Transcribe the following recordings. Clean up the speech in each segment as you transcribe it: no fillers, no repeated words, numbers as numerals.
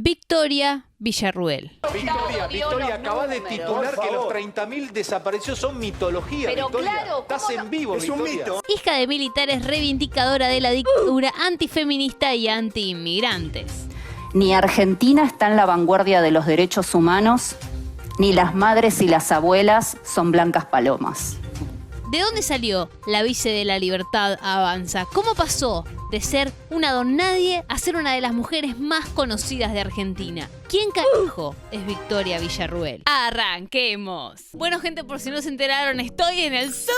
Victoria Villarruel. Victoria, acabas de titular que los 30.000 desaparecidos son mitología. Pero Victoria, claro, estás en vivo, es un Victoria. mito. Hija de militares, reivindicadora de la dictadura, antifeminista y antiinmigrantes. Ni Argentina está en la vanguardia de los derechos humanos, ni las madres y las abuelas son blancas palomas. ¿De dónde salió la vice de La Libertad Avanza? ¿Cómo pasó de ser una don nadie a ser una de las mujeres más conocidas de Argentina? ¿Quién carajo es Victoria Villarruel? ¡Arranquemos! Bueno, gente, por si no se enteraron, estoy en el sur,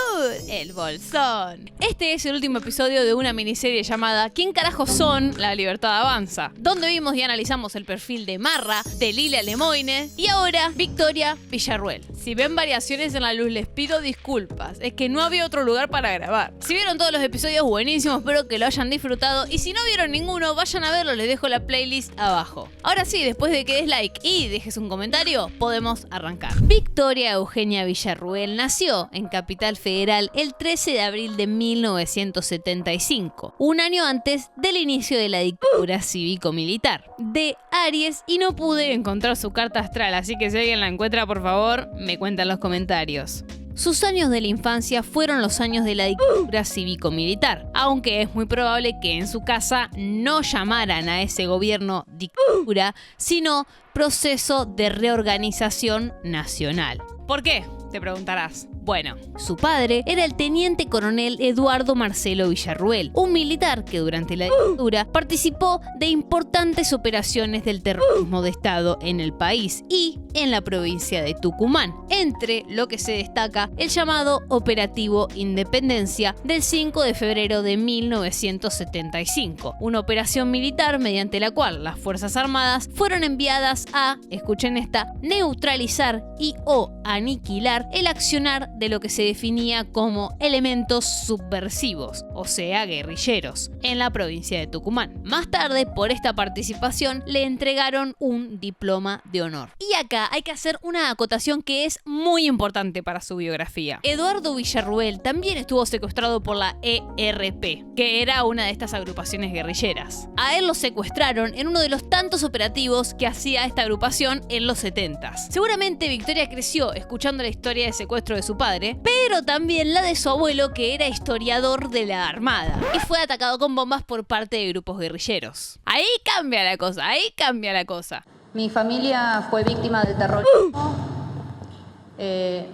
el Bolsón. Este es el último episodio de una miniserie llamada ¿Quién carajo son La Libertad Avanza?, donde vimos y analizamos el perfil de Marra, de Lilia Lemoine y ahora Victoria Villarruel. Si ven variaciones en la luz, les pido disculpas, es que no había otro lugar para grabar. Si vieron todos los episodios, buenísimos, espero que lo hayan disfrutado, y si no vieron ninguno, vayan a verlo, les dejo la playlist abajo. Ahora sí, después de que des like y dejes un comentario, podemos arrancar. Victoria Eugenia Villarruel nació en Capital Federal el 13 de abril de 1975, un año antes del inicio de la dictadura cívico-militar de Aries, y no pude encontrar su carta astral, así que si alguien la encuentra, por favor, me cuenta en los comentarios. Sus años de la infancia fueron los años de la dictadura cívico-militar, aunque es muy probable que en su casa no llamaran a ese gobierno dictadura, sino proceso de reorganización nacional. ¿Por qué?, te preguntarás. Bueno, su padre era el teniente coronel Eduardo Marcelo Villarruel, un militar que durante la dictadura participó de importantes operaciones del terrorismo de Estado en el país y en la provincia de Tucumán, entre lo que se destaca el llamado Operativo Independencia del 5 de febrero de 1975, una operación militar mediante la cual las Fuerzas Armadas fueron enviadas a, escuchen esta, neutralizar y o aniquilar el accionar de lo que se definía como elementos subversivos, o sea, guerrilleros, en la provincia de Tucumán. Más tarde, por esta participación, le entregaron un diploma de honor. Y acá hay que hacer una acotación que es muy importante para su biografía. Eduardo Villarruel también estuvo secuestrado por la ERP, que era una de estas agrupaciones guerrilleras. A él lo secuestraron en uno de los tantos operativos que hacía esta agrupación en los 70s. Seguramente Victoria creció escuchando la historia de secuestro de su padre, pero también la de su abuelo, que era historiador de la Armada y fue atacado con bombas por parte de grupos guerrilleros. Ahí cambia la cosa, ahí cambia la cosa. Mi familia fue víctima del terrorismo.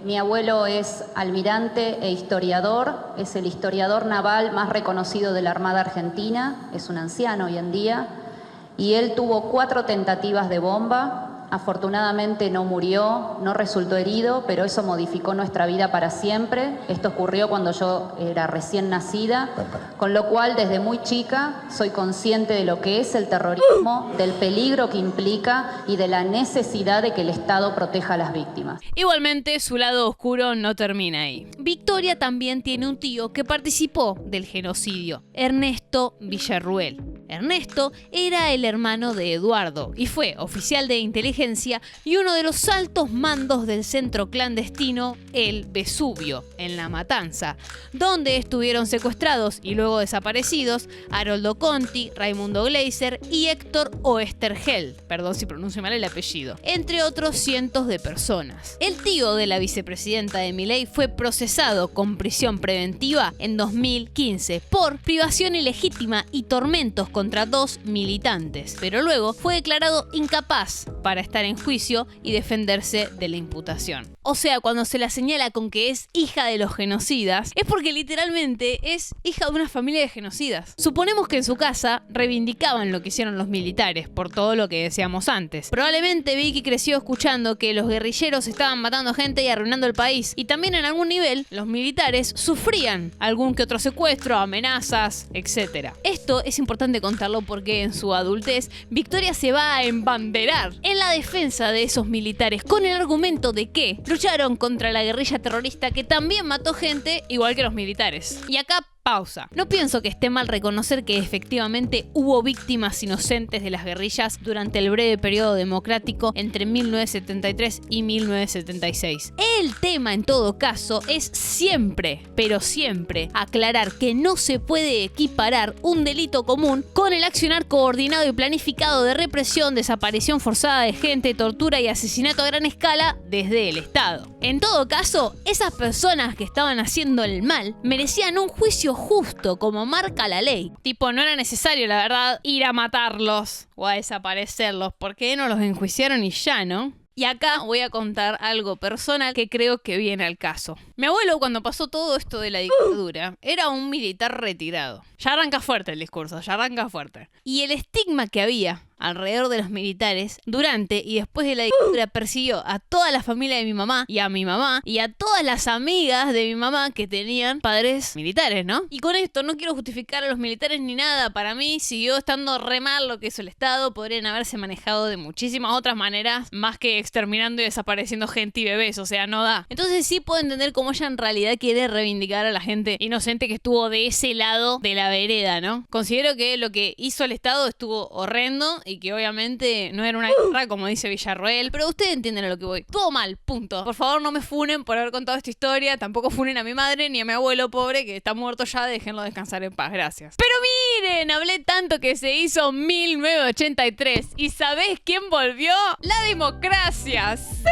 Mi abuelo es almirante e historiador, es el historiador naval más reconocido de la Armada Argentina, es un anciano hoy en día, y él tuvo 4 tentativas de bomba. Afortunadamente no murió, no resultó herido, pero eso modificó nuestra vida para siempre. Esto ocurrió cuando yo era recién nacida, con lo cual desde muy chica soy consciente de lo que es el terrorismo, del peligro que implica y de la necesidad de que el Estado proteja a las víctimas. Igualmente, su lado oscuro no termina ahí. Victoria también tiene un tío que participó del genocidio, Ernesto Villarruel. Ernesto era el hermano de Eduardo y fue oficial de inteligencia y uno de los altos mandos del centro clandestino El Vesubio, en La Matanza, donde estuvieron secuestrados y luego desaparecidos Haroldo Conti, Raimundo Gleiser y Héctor Oesterheld, perdón si pronuncio mal el apellido, entre otros cientos de personas. El tío de la vicepresidenta de Milei fue procesado con prisión preventiva en 2015 por privación ilegítima y tormentos contra 2 militantes, pero luego fue declarado incapaz para estar en juicio y defenderse de la imputación. O sea, cuando se la señala con que es hija de los genocidas, es porque literalmente es hija de una familia de genocidas. Suponemos que en su casa reivindicaban lo que hicieron los militares, por todo lo que decíamos antes. Probablemente Vicky creció escuchando que los guerrilleros estaban matando gente y arruinando el país, y también en algún nivel los militares sufrían algún que otro secuestro, amenazas, etc. Esto es importante contarlo porque en su adultez Victoria se va a embanderar en la defensa de esos militares con el argumento de que lucharon contra la guerrilla terrorista que también mató gente igual que los militares. Y acá Pausa. No pienso que esté mal reconocer que efectivamente hubo víctimas inocentes de las guerrillas durante el breve periodo democrático entre 1973 y 1976. El tema, en todo caso, es siempre, pero siempre, aclarar que no se puede equiparar un delito común con el accionar coordinado y planificado de represión, desaparición forzada de gente, tortura y asesinato a gran escala desde el Estado. En todo caso, esas personas que estaban haciendo el mal merecían un juicio justo, como marca la ley. Tipo, no era necesario, la verdad, ir a matarlos o a desaparecerlos, porque no los enjuiciaron y ya, ¿no? Y acá voy a contar algo personal que creo que viene al caso. Mi abuelo, cuando pasó todo esto de la dictadura, era un militar retirado. Ya arranca fuerte el discurso, ya arranca fuerte. Y el estigma que había alrededor de los militares durante y después de la dictadura persiguió a toda la familia de mi mamá y a mi mamá y a todas las amigas de mi mamá que tenían padres militares, ¿no? Y con esto no quiero justificar a los militares ni nada. Para mí siguió estando re mal lo que hizo el Estado. Podrían haberse manejado de muchísimas otras maneras más que exterminando y desapareciendo gente y bebés. O sea, no da. Entonces sí puedo entender cómo ella en realidad quiere reivindicar a la gente inocente que estuvo de ese lado de la vereda, ¿no? Considero que lo que hizo el Estado estuvo horrendo y que obviamente no era una guerra como dice Villarroel, pero ustedes entienden a lo que voy. Todo mal, punto. Por favor, no me funen por haber contado esta historia, tampoco funen a mi madre ni a mi abuelo pobre que está muerto ya, déjenlo descansar en paz, gracias. Pero miren, hablé tanto que se hizo 1983 y ¿sabés quién volvió? La democracia, ¡sí!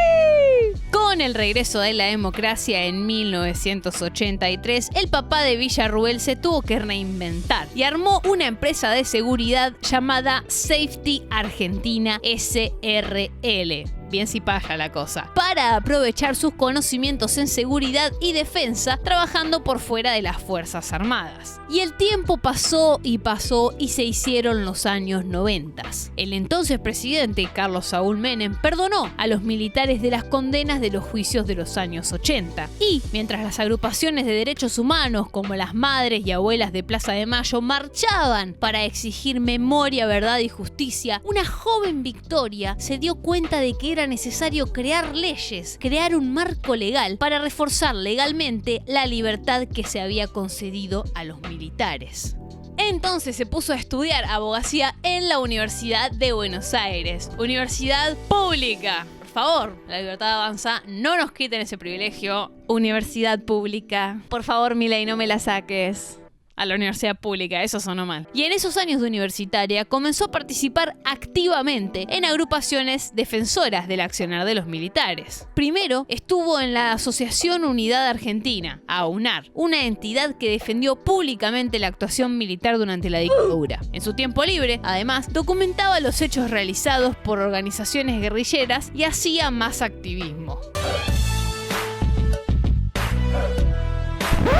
Con el regreso de la democracia en 1983, el papá de Villarroel se tuvo que reinventar y armó una empresa de seguridad llamada Safety Argentina SRL. Bien si paja la cosa. Para aprovechar sus conocimientos en seguridad y defensa, trabajando por fuera de las Fuerzas Armadas. Y el tiempo pasó y se hicieron los años 90. El entonces presidente Carlos Saúl Menem perdonó a los militares de las condenas de los juicios de los años 80. Y mientras las agrupaciones de derechos humanos como las madres y abuelas de Plaza de Mayo marchaban para exigir memoria, verdad y justicia, una joven Victoria se dio cuenta de que era necesario crear leyes, crear un marco legal para reforzar legalmente la libertad que se había concedido a los militares. Entonces se puso a estudiar abogacía en la Universidad de Buenos Aires, universidad pública. Por favor, la Libertad Avanza, no nos quiten ese privilegio. Universidad pública. Por favor, Milei, no me la saques. A la universidad pública, eso sonó mal. Y en esos años de universitaria comenzó a participar activamente en agrupaciones defensoras del accionar de los militares. Primero estuvo en la Asociación Unidad Argentina, AUNAR, una entidad que defendió públicamente la actuación militar durante la dictadura. En su tiempo libre, además, documentaba los hechos realizados por organizaciones guerrilleras y hacía más activismo.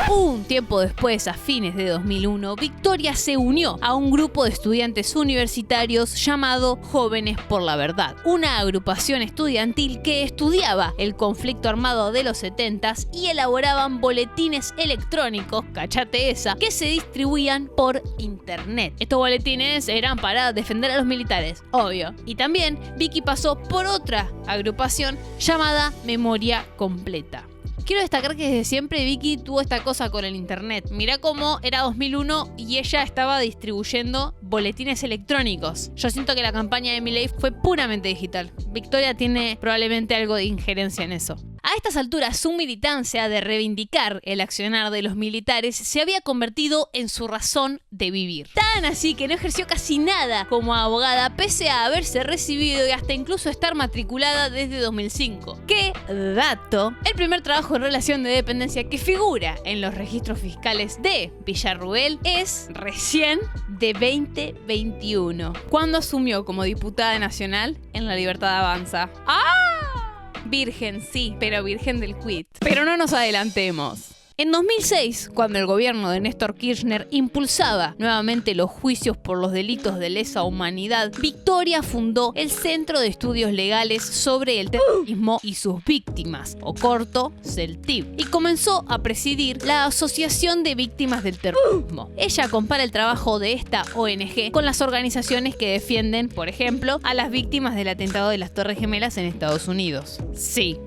Un tiempo después, a fines de 2001, Victoria se unió a un grupo de estudiantes universitarios llamado Jóvenes por la Verdad, una agrupación estudiantil que estudiaba el conflicto armado de los 70s y elaboraban boletines electrónicos, cachate esa, que se distribuían por internet. Estos boletines eran para defender a los militares, obvio. Y también Vicky pasó por otra agrupación llamada Memoria Completa. Quiero destacar que desde siempre Vicky tuvo esta cosa con el internet. Mirá cómo era 2001 y ella estaba distribuyendo boletines electrónicos. Yo siento que la campaña de Milei fue puramente digital. Victoria tiene probablemente algo de injerencia en eso. A estas alturas, su militancia de reivindicar el accionar de los militares se había convertido en su razón de vivir. Tan así que no ejerció casi nada como abogada, pese a haberse recibido y hasta incluso estar matriculada desde 2005. ¡Qué dato! El primer trabajo en relación de dependencia que figura en los registros fiscales de Villarroel es recién de 2021, cuando asumió como diputada nacional en La Libertad Avanza. ¡Ah! Virgen, sí, pero virgen del quit. Pero no nos adelantemos. En 2006, cuando el gobierno de Néstor Kirchner impulsaba nuevamente los juicios por los delitos de lesa humanidad, Victoria fundó el Centro de Estudios Legales sobre el Terrorismo y sus Víctimas, o corto, CELTIV, y comenzó a presidir la Asociación de Víctimas del Terrorismo. Ella compara el trabajo de esta ONG con las organizaciones que defienden, por ejemplo, a las víctimas del atentado de las Torres Gemelas en Estados Unidos. Sí.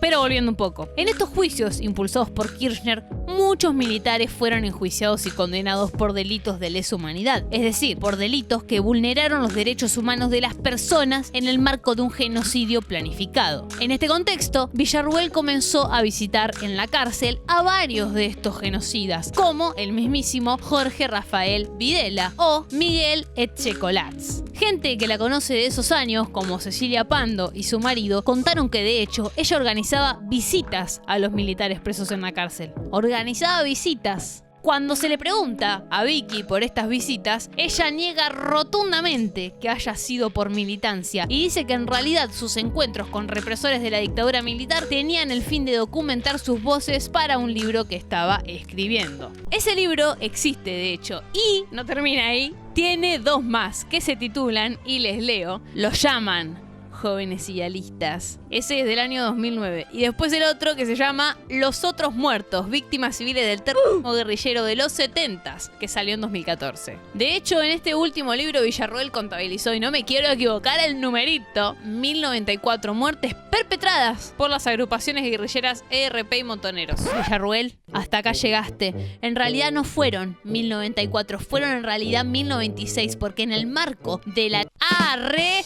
Pero volviendo un poco, en estos juicios impulsados por Kirchner, muchos militares fueron enjuiciados y condenados por delitos de lesa humanidad, es decir, por delitos que vulneraron los derechos humanos de las personas en el marco de un genocidio planificado. En este contexto, Villarruel comenzó a visitar en la cárcel a varios de estos genocidas, como el mismísimo Jorge Rafael Videla o Miguel Etchecolatz. Gente que la conoce de esos años, como Cecilia Pando y su marido, contaron que de hecho ella organizaba visitas a los militares presos en la cárcel. Organizaba visitas. Cuando se le pregunta a Vicky por estas visitas, ella niega rotundamente que haya sido por militancia y dice que en realidad sus encuentros con represores de la dictadura militar tenían el fin de documentar sus voces para un libro que estaba escribiendo. Ese libro existe de hecho y no termina ahí, tiene 2 más que se titulan, y les leo, lo llaman Jóvenes Idealistas. Ese es del año 2009. Y después el otro que se llama Los Otros Muertos, víctimas civiles del terrorismo guerrillero de los 70s, que salió en 2014. De hecho, en este último libro Villarruel contabilizó, y no me quiero equivocar el numerito, 1094 muertes perpetradas por las agrupaciones guerrilleras ERP y Montoneros. Villarruel, hasta acá llegaste. En realidad no fueron 1094, fueron en realidad 1096, porque en el marco de la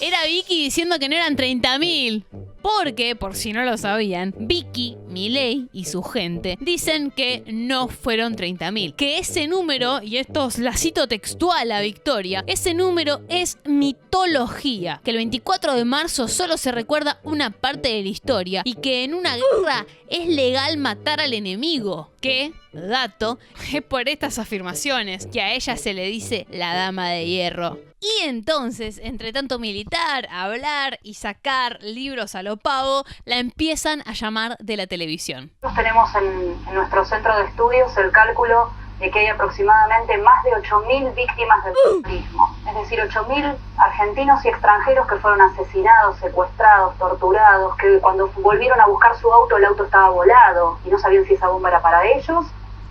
era Vicky diciendo que no eran 30.000. Porque, por si no lo sabían, Vicky, Milei y su gente dicen que no fueron 30.000. Que ese número, y esto la cito textual a Victoria, ese número es mitología. Que el 24 de marzo solo se recuerda una parte de la historia y que en una guerra es legal matar al enemigo. Que, dato, es por estas afirmaciones que a ella se le dice la dama de hierro. Y entonces, entre tanto militar, hablar y sacar libros a lo pavo, la empiezan a llamar de la televisión. Nosotros tenemos en nuestro centro de estudios el cálculo de que hay aproximadamente más de 8.000 víctimas del terrorismo. Es decir, 8.000 argentinos y extranjeros que fueron asesinados, secuestrados, torturados, que cuando volvieron a buscar su auto, el auto estaba volado y no sabían si esa bomba era para ellos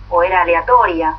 o era aleatoria.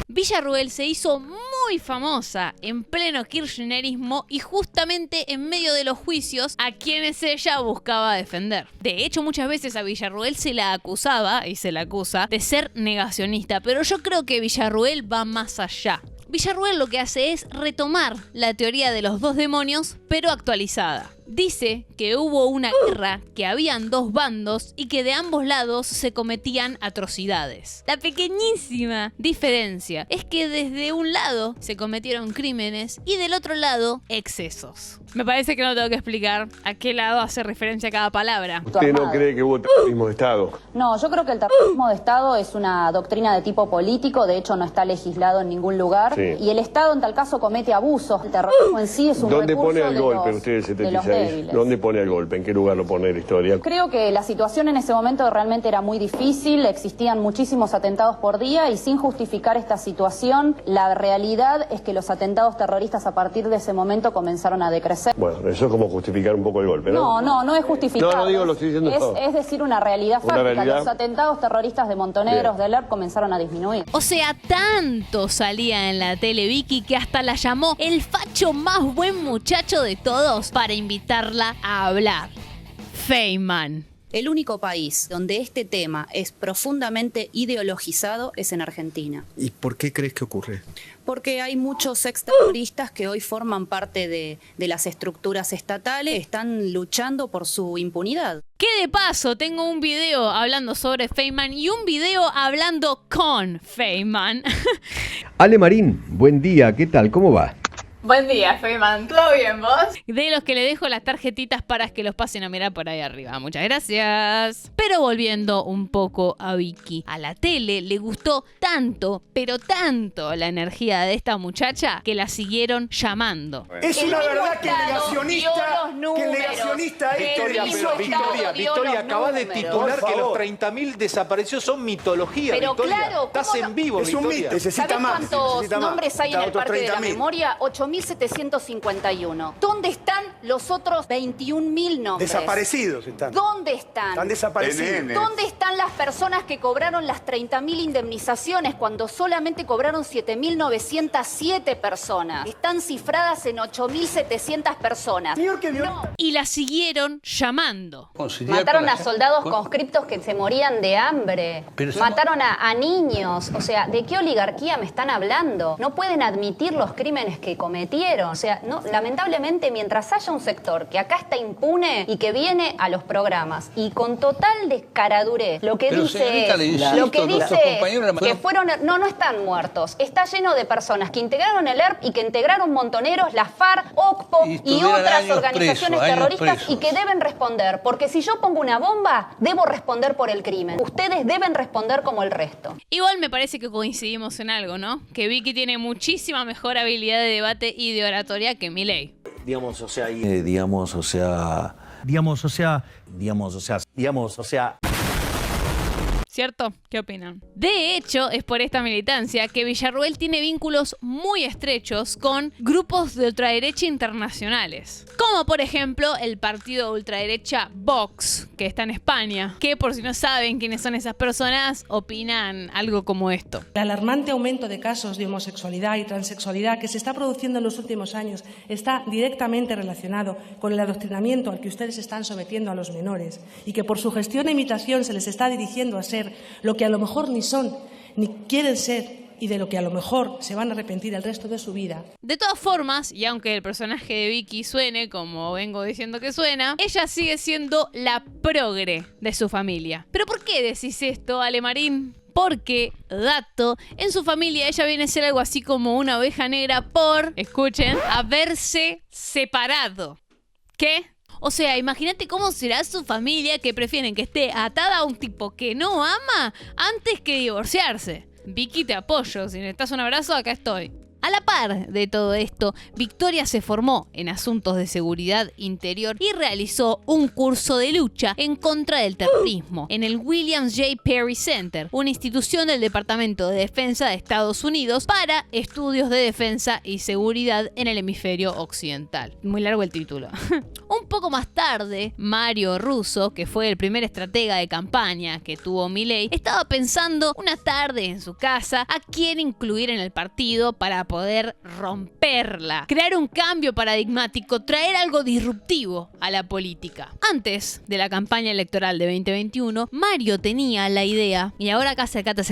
Villarruel se hizo muy famosa en pleno kirchnerismo y justamente en medio de los juicios a quienes ella buscaba defender. De hecho, muchas veces a Villarruel se la acusaba, y se la acusa, de ser negacionista, pero yo creo que Villarruel va más allá. Villarruel lo que hace es retomar la teoría de los 2 demonios, pero actualizada. Dice que hubo una guerra, que habían 2 bandos y que de ambos lados se cometían atrocidades. La pequeñísima diferencia es que desde un lado se cometieron crímenes y del otro lado excesos. Me parece que no tengo que explicar a qué lado hace referencia cada palabra. ¿Usted no cree que hubo terrorismo de Estado? No, yo creo que el terrorismo de Estado es una doctrina de tipo político, de hecho no está legislado en ningún lugar, sí. Y el Estado en tal caso comete abusos. El terrorismo en sí es un ¿Dónde recurso pone el golpe de usted el los 76? débiles. ¿Dónde pone el golpe? ¿En qué lugar lo pone la historia? Creo que la situación en ese momento realmente era muy difícil, existían muchísimos atentados por día y sin justificar esta situación, la realidad es que los atentados terroristas a partir de ese momento comenzaron a decrecer. Bueno, eso es como justificar un poco el golpe, ¿no? No es justificar. No digo, lo estoy diciendo todo. Es decir, una realidad fáctica. Los atentados terroristas de Montoneros, de LERP, comenzaron a disminuir. O sea, tanto salía en la tele Vicky que hasta la llamó el facho más buen muchacho de todos para invitarla a hablar. Feynman. El único país donde este tema es profundamente ideologizado es en Argentina. ¿Y por qué crees que ocurre? Porque hay muchos exterroristas que hoy forman parte de las estructuras estatales, están luchando por su impunidad. Que de paso tengo un video hablando sobre Feynman y un video hablando con Feynman. Ale Marín, buen día, ¿qué tal? ¿Cómo va? Buen día, Feynman. ¿Todo bien, vos? De los que le dejo las tarjetitas para que los pasen a mirar por ahí arriba. Muchas gracias. Pero volviendo un poco a Vicky. A la tele le gustó tanto, pero tanto la energía de esta muchacha que la siguieron llamando. Es una verdad que el negacionista Victoria, acabas de titular que los 30.000 desaparecidos son mitología. Pero Victoria, claro, estás en vivo, es un Victoria. mito, necesita más. ¿Cuántos nombres hay en el Parque de la Memoria? 8.751. ¿Dónde están los otros 21.000 nombres? Desaparecidos están. ¿Dónde están? Están desaparecidos. ¿Dónde están las personas que cobraron las 30.000 indemnizaciones cuando solamente cobraron 7.907 personas? Están cifradas en 8.700 personas. Señor, que vio. Y la siguiente siguieron llamando. Mataron a soldados conscriptos que se morían de hambre. Mataron a niños. O sea, ¿de qué oligarquía me están hablando? No pueden admitir los crímenes que cometieron. O sea, no, lamentablemente, mientras haya un sector que acá está impune y que viene a los programas y con total descaradurez, lo que dice que fueron, no están muertos. Está lleno de personas que integraron el ERP y que integraron montoneros, la FARC, OCPO y otras organizaciones terroristas y que deben responder. Porque si yo pongo una bomba, debo responder por el crimen. Ustedes deben responder como el resto. Igual me parece que coincidimos en algo, ¿no? Que Vicky tiene muchísima mejor habilidad de debate y de oratoria que Milei. Digamos, o sea... ¿Cierto? ¿Qué opinan? De hecho, es por esta militancia que Villarruel tiene vínculos muy estrechos con grupos de ultraderecha internacionales. Como por ejemplo el partido de ultraderecha Vox, que está en España, que por si no saben quiénes son esas personas, opinan algo como esto. El alarmante aumento de casos de homosexualidad y transexualidad que se está produciendo en los últimos años está directamente relacionado con el adoctrinamiento al que ustedes están sometiendo a los menores y que por su gestión e imitación se les está dirigiendo a ser lo que a lo mejor ni son, ni quieren ser y de lo que a lo mejor se van a arrepentir el resto de su vida. De todas formas, y aunque el personaje de Vicky suene como vengo diciendo que suena, ella sigue siendo la progre de su familia. ¿Pero por qué decís esto, Ale Marín? Porque, dato, en su familia ella viene a ser algo así como una oveja negra por, escuchen, haberse separado. ¿Qué? O sea, imagínate cómo será su familia que prefieren que esté atada a un tipo que no ama antes que divorciarse. Vicky, te apoyo. Si necesitas un abrazo, acá estoy. A la par de todo esto, Victoria se formó en asuntos de seguridad interior y realizó un curso de lucha en contra del terrorismo en el William J. Perry Center, una institución del Departamento de Defensa de Estados Unidos para estudios de defensa y seguridad en el hemisferio occidental. Muy largo el título. Un poco más tarde, Mario Russo, que fue el primer estratega de campaña que tuvo Milei, estaba pensando una tarde en su casa a quién incluir en el partido para poder romperla, crear un cambio paradigmático, traer algo disruptivo a la política. Antes de la campaña electoral de 2021, Mario tenía la idea, y ahora acá acércate,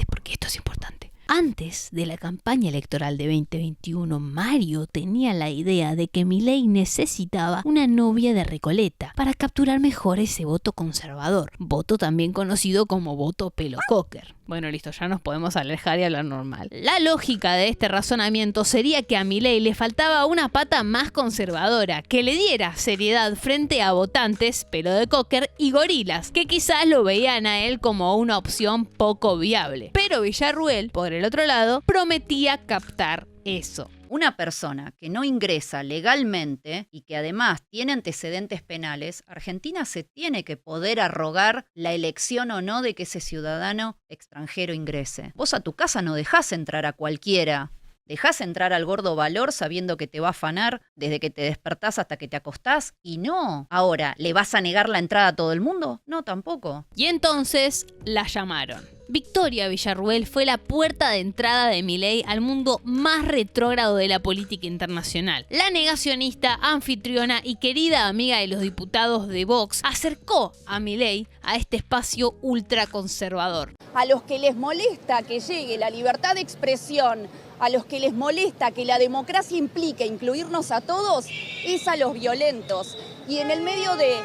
porque esto es importante. Antes de la campaña electoral de 2021, Mario tenía la idea de que Milei necesitaba una novia de Recoleta para capturar mejor ese voto conservador, voto también conocido como voto pelo cocker. Bueno, listo, ya nos podemos alejar y hablar normal. La lógica de este razonamiento sería que a Milei le faltaba una pata más conservadora, que le diera seriedad frente a votantes pelo de cocker y gorilas, que quizás lo veían a él como una opción poco viable. Pero Villarruel, por el otro lado, prometía captar eso. Una persona que no ingresa legalmente y que además tiene antecedentes penales, Argentina se tiene que poder arrogar la elección o no de que ese ciudadano extranjero ingrese. Vos a tu casa no dejás entrar a cualquiera. Dejás entrar al gordo valor sabiendo que te va a afanar desde que te despertás hasta que te acostás y no. Ahora, ¿le vas a negar la entrada a todo el mundo? No, tampoco. Y entonces la llamaron. Victoria Villarruel fue la puerta de entrada de Milei al mundo más retrógrado de la política internacional. La negacionista, anfitriona y querida amiga de los diputados de Vox acercó a Milei a este espacio ultraconservador. A los que les molesta que llegue la libertad de expresión, a los que les molesta que la democracia implique incluirnos a todos, es a los violentos. Y en el medio de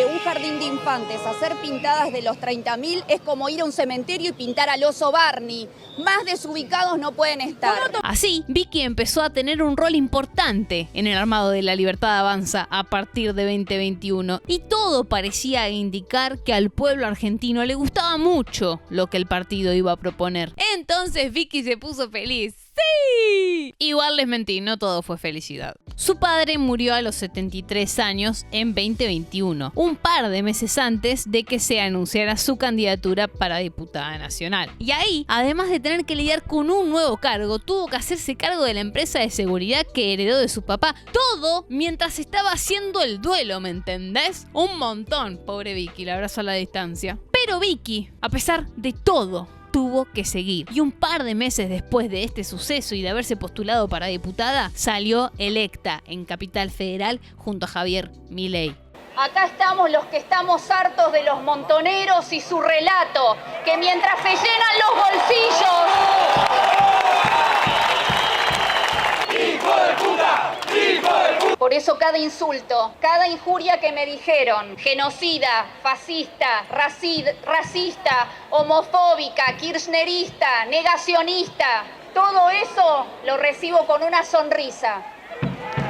un jardín de infantes, hacer pintadas de los 30.000 es como ir a un cementerio y pintar al oso Barney. Más desubicados no pueden estar. Así, Vicky empezó a tener un rol importante en el armado de La Libertad Avanza a partir de 2021. Y todo parecía indicar que al pueblo argentino le gustaba mucho lo que el partido iba a proponer. Entonces Vicky se puso feliz. ¡Sí! Igual les mentí, no todo fue felicidad. Su padre murió a los 73 años en 2021, un par de meses antes de que se anunciara su candidatura para diputada nacional. Y ahí, además de tener que lidiar con un nuevo cargo, tuvo que hacerse cargo de la empresa de seguridad que heredó de su papá. Todo mientras estaba haciendo el duelo, ¿me entendés? Un montón, pobre Vicky, la abrazo a la distancia. Pero Vicky, a pesar de todo tuvo que seguir. Y un par de meses después de este suceso y de haberse postulado para diputada, salió electa en Capital Federal junto a Javier Milei. Acá estamos los que estamos hartos de los montoneros y su relato, que mientras se llenan los bolsillos... ¡Hijo de puta! ¡Hijo de puta! Por eso cada insulto, cada injuria que me dijeron, genocida, fascista, racista, homofóbica, kirchnerista, negacionista, todo eso lo recibo con una sonrisa,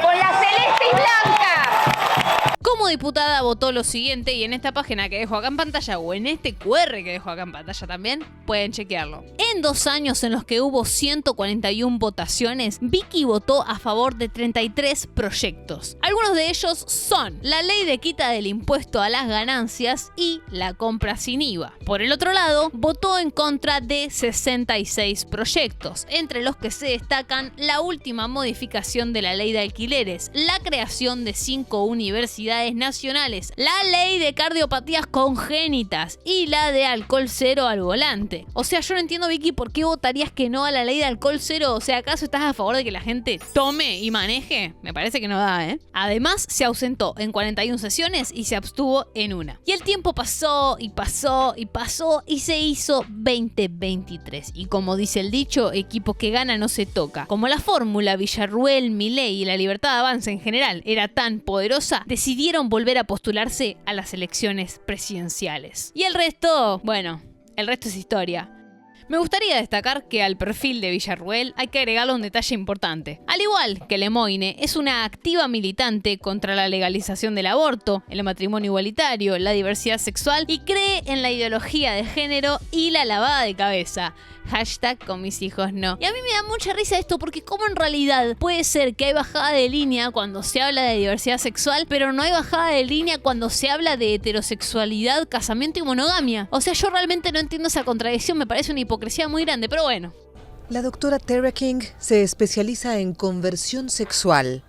con la celeste y blanca. Como diputada votó lo siguiente, y en esta página que dejo acá en pantalla o en este QR que dejo acá en pantalla también, pueden chequearlo. En 2 años en los que hubo 141 votaciones, Vicky votó a favor de 33 proyectos. Algunos de ellos son la ley de quita del impuesto a las ganancias y la compra sin IVA. Por el otro lado, votó en contra de 66 proyectos, entre los que se destacan la última modificación de la ley de alquileres, la creación de 5 universidades nacionales, la ley de cardiopatías congénitas y la de alcohol cero al volante. O sea, yo no entiendo, Vicky, ¿por qué votarías que no a la ley de alcohol cero? O sea, ¿acaso estás a favor de que la gente tome y maneje? Me parece que no da, ¿eh? Además, se ausentó en 41 sesiones y se abstuvo en una. Y el tiempo pasó y pasó y pasó y se hizo 2023. Y como dice el dicho, equipo que gana no se toca. Como la fórmula Villarruel, Milei y la Libertad Avanza en general era tan poderosa, decidieron volver a postularse a las elecciones presidenciales. Y el resto, bueno, el resto es historia. Me gustaría destacar que al perfil de Villarruel hay que agregarle un detalle importante. Al igual que Lemoine, es una activa militante contra la legalización del aborto, el matrimonio igualitario, la diversidad sexual y cree en la ideología de género y la lavada de cabeza. Hashtag con mis hijos no. Y a mí me da mucha risa esto porque como en realidad puede ser que hay bajada de línea cuando se habla de diversidad sexual, pero no hay bajada de línea cuando se habla de heterosexualidad, casamiento y monogamia. O sea, yo realmente no entiendo esa contradicción, me parece una hipocresía muy grande, pero bueno. La doctora Tara King se especializa en conversión sexual,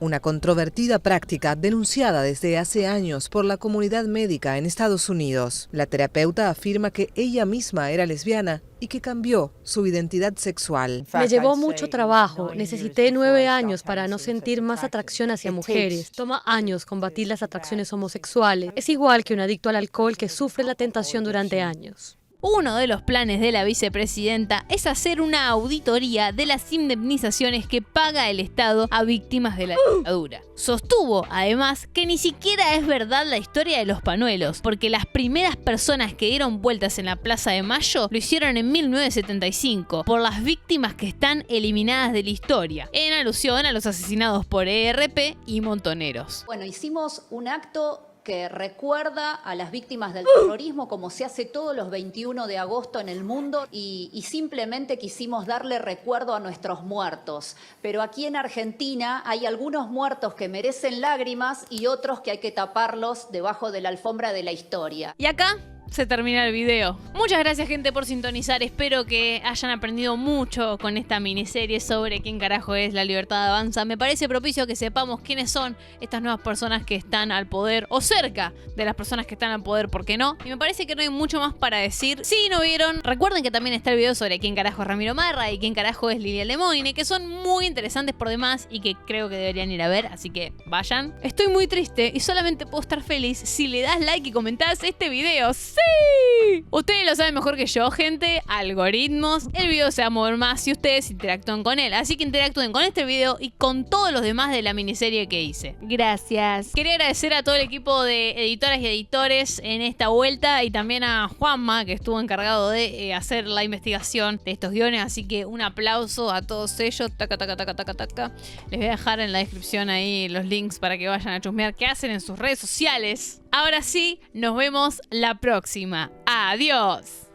una controvertida práctica denunciada desde hace años por la comunidad médica en Estados Unidos. La terapeuta afirma que ella misma era lesbiana y que cambió su identidad sexual. Me llevó mucho trabajo. Necesité 9 años para no sentir más atracción hacia mujeres. Toma años combatir las atracciones homosexuales. Es igual que un adicto al alcohol que sufre la tentación durante años. Uno de los planes de la vicepresidenta es hacer una auditoría de las indemnizaciones que paga el Estado a víctimas de la dictadura. Sostuvo, además, que ni siquiera es verdad la historia de los pañuelos, porque las primeras personas que dieron vueltas en la Plaza de Mayo lo hicieron en 1975, por las víctimas que están eliminadas de la historia, en alusión a los asesinados por ERP y montoneros. Bueno, hicimos un acto que recuerda a las víctimas del terrorismo como se hace todos los 21 de agosto en el mundo y simplemente quisimos darle recuerdo a nuestros muertos. Pero aquí en Argentina hay algunos muertos que merecen lágrimas y otros que hay que taparlos debajo de la alfombra de la historia. Y acá se termina el video. Muchas gracias, gente, por sintonizar. Espero que hayan aprendido mucho con esta miniserie sobre quién carajo es la Libertad Avanza. Me parece propicio que sepamos quiénes son estas nuevas personas que están al poder o cerca de las personas que están al poder, ¿por qué no? Y me parece que no hay mucho más para decir. Si no vieron, recuerden que también está el video sobre quién carajo es Ramiro Marra y quién carajo es Lilia Lemoine, que son muy interesantes por demás y que creo que deberían ir a ver, así que vayan. Estoy muy triste y solamente puedo estar feliz si le das like y comentás este video. ¡Sí! Ustedes lo saben mejor que yo, gente. Algoritmos. El video se va a mover más si ustedes interactúan con él. Así que interactúen con este video y con todos los demás de la miniserie que hice. Gracias. Quería agradecer a todo el equipo de editoras y editores en esta vuelta y también a Juanma, que estuvo encargado de hacer la investigación de estos guiones. Así que un aplauso a todos ellos. Taca, taca, taca, taca, taca. Les voy a dejar en la descripción ahí los links para que vayan a chusmear qué hacen en sus redes sociales. Ahora sí, nos vemos la próxima. ¡Adiós!